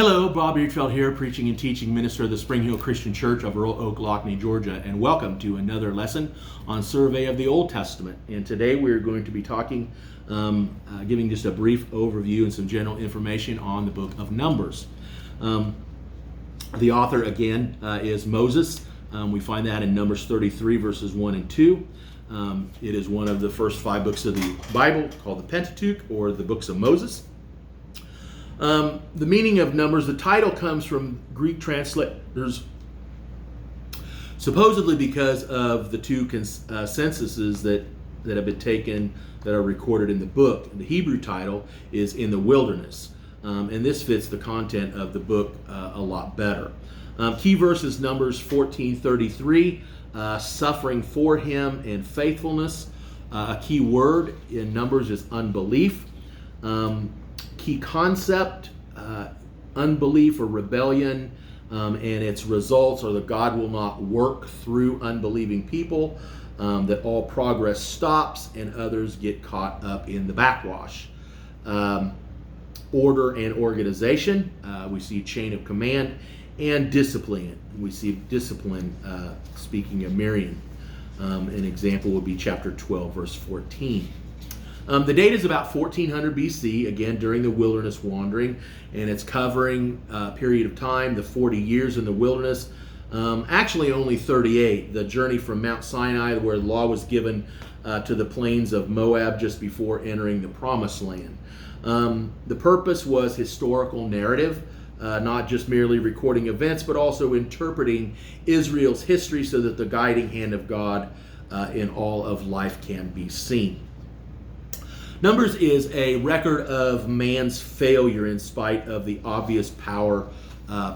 Hello, Bob Beardfeld here, preaching and teaching minister of the Spring Hill Christian Church of Earl Oak, Lockney, Georgia, and welcome to another lesson on Survey of the Old Testament. And today we're going to be talking, giving just a brief overview and some general information on the book of Numbers. The author, again, is Moses. We find that in Numbers 33, verses 1 and 2. It is one of the first 5 books of the Bible called the Pentateuch, or the books of Moses. The meaning of Numbers, the title comes from Greek translators, supposedly because of the two censuses that have been taken that are recorded in the book. The Hebrew title is In the Wilderness, and this fits the content of the book a lot better. Key verses, Numbers 14:33, suffering for him and faithfulness. A key word in Numbers is unbelief. Key concept, unbelief or rebellion, and its results are that God will not work through unbelieving people, that all progress stops and others get caught up in the backwash. Order and organization, we see chain of command, and discipline. We see discipline, speaking of Miriam. An example would be chapter 12, verse 14. The date is about 1400 BC, again during the wilderness wandering, and it's covering a period of time, the 40 years in the wilderness. Actually only 38, the journey from Mount Sinai where the law was given to the plains of Moab just before entering the Promised Land. The purpose was historical narrative, not just merely recording events, but also interpreting Israel's history so that the guiding hand of God in all of life can be seen. Numbers is a record of man's failure in spite of the obvious power,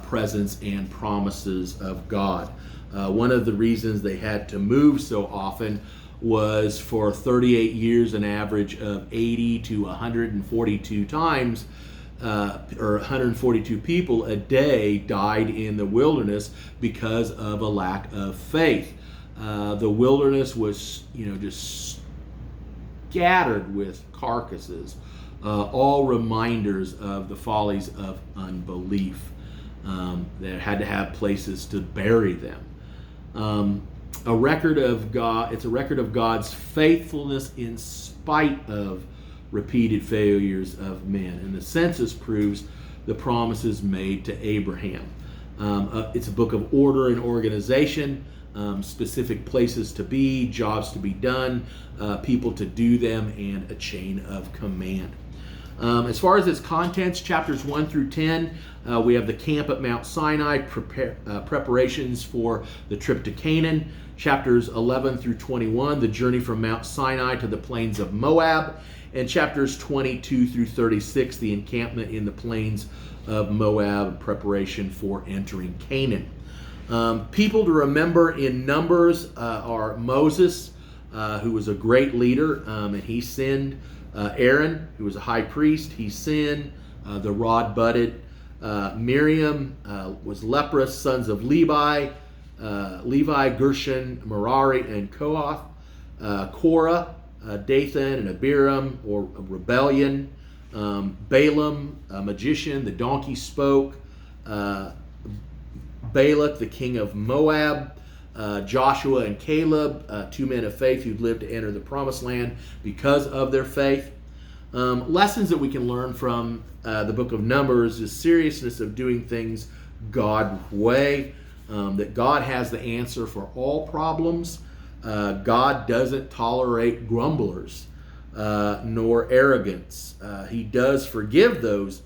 presence, and promises of God. One of the reasons they had to move so often was for 38 years, an average of 80 to 142 times, or 142 people a day died in the wilderness because of a lack of faith. The wilderness was, just scattered with carcasses, all reminders of the follies of unbelief. They had to have places to bury them. A record of God. It's a record of God's faithfulness in spite of repeated failures of men, and the census proves the promises made to Abraham. It's a book of order and organization. Specific places to be, jobs to be done, people to do them, and a chain of command. As far as its contents, chapters 1 through 10, we have the camp at Mount Sinai, preparations for the trip to Canaan. Chapters 11 through 21, the journey from Mount Sinai to the plains of Moab. And chapters 22 through 36, the encampment in the plains of Moab, preparation for entering Canaan. People to remember in Numbers are Moses, who was a great leader, and he sinned. Aaron, who was a high priest, he sinned. The rod budded. Miriam was leprous, sons of Levi, Gershon, Merari, and Kohath. Korah, Dathan, and Abiram, or rebellion. Balaam, a magician, the donkey spoke. Balak, the king of Moab, Joshua and Caleb, 2 men of faith who'd lived to enter the Promised Land because of their faith. Lessons that we can learn from the book of Numbers is seriousness of doing things God's way, that God has the answer for all problems. God doesn't tolerate grumblers nor arrogance. He does forgive those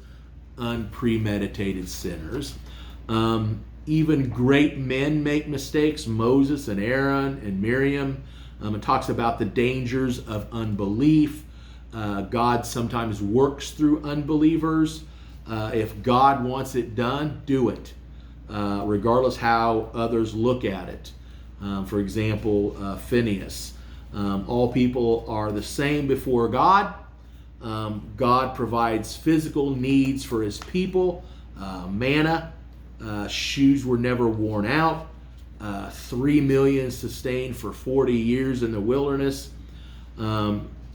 unpremeditated sinners. Even great men make mistakes, Moses and Aaron and Miriam. It talks about the dangers of unbelief. God sometimes works through unbelievers. If God wants it done, do it, regardless how others look at it. For example, Phineas. All people are the same before God. God provides physical needs for his people. Manna. Shoes were never worn out. 3 million sustained for 40 years in the wilderness.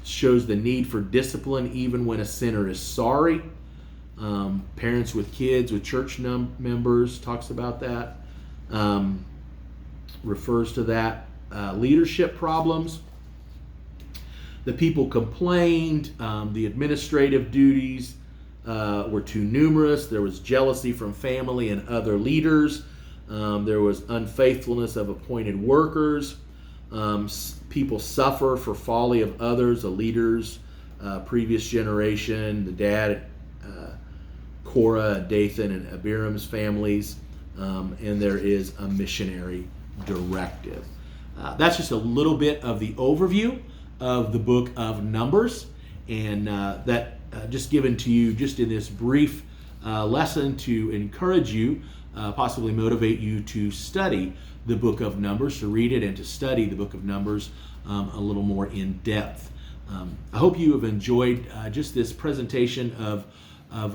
Shows the need for discipline even when a sinner is sorry. Parents with kids, with church members, talks about that, refers to that. Leadership problems. The people complained. The administrative duties were too numerous. There was jealousy from family and other leaders. There was unfaithfulness of appointed workers. People suffer for folly of others, the leaders, previous generation, the dad, Korah, Dathan, and Abiram's families. And there is a missionary directive. That's just a little bit of the overview of the book of Numbers, and that just given to you just in this brief lesson to encourage you, possibly motivate you to study the book of Numbers, to read it and to study the book of Numbers a little more in depth. I hope you have enjoyed just this presentation of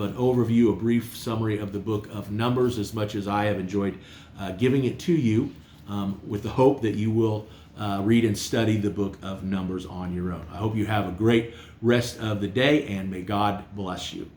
an overview, a brief summary of the book of Numbers, as much as I have enjoyed giving it to you, with the hope that you will read and study the book of Numbers on your own. I hope you have a great rest of the day, and may God bless you.